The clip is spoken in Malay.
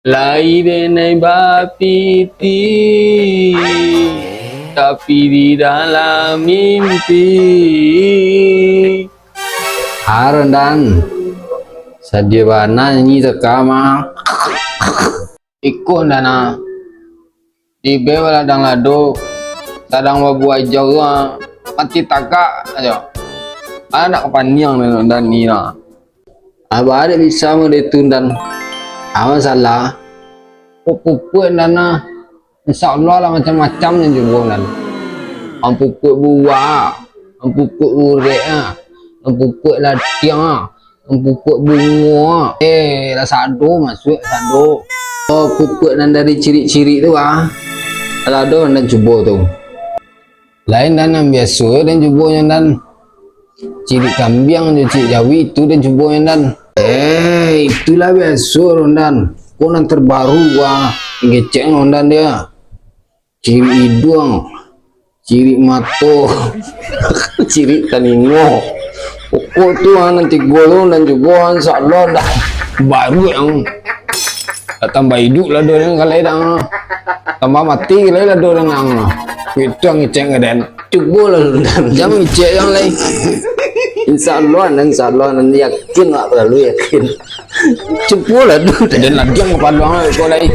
Lain bapiti, tapi di dalam mimpi. Harandan sadia bana nyanyi tekama ikut dana di bewala dang lado sadang wabu ajau mati taka aja anak panjang dan nina abah ada bisa mendetundan awan salah pupuk dana insyaallah lah macam-macam yang jubunan pupuk buah pupuk urek pupuk latiang pupuk bunga lah sado masuk sado pupuk dan dari ciri-ciri tu lado dan cubo tu lain dan yang biasa dan cubo yang dan ciri kambing dan ciri jawi itu dan cubo yang dan itulah biasa dan konan terbaru ngecek dan dia ciri hidung ciri mato ciri taningo pokok tu nanti golong dan juga insyaallah dah baru yang tambah hidup lah dorang kalau dah tambah mati lah dorang itu yang ngecek ngeden cuba lah jangan ngecek yang lain insyaallah nanti yakin tak perlu yakin cuba lah dan lagi yang kepada orang lain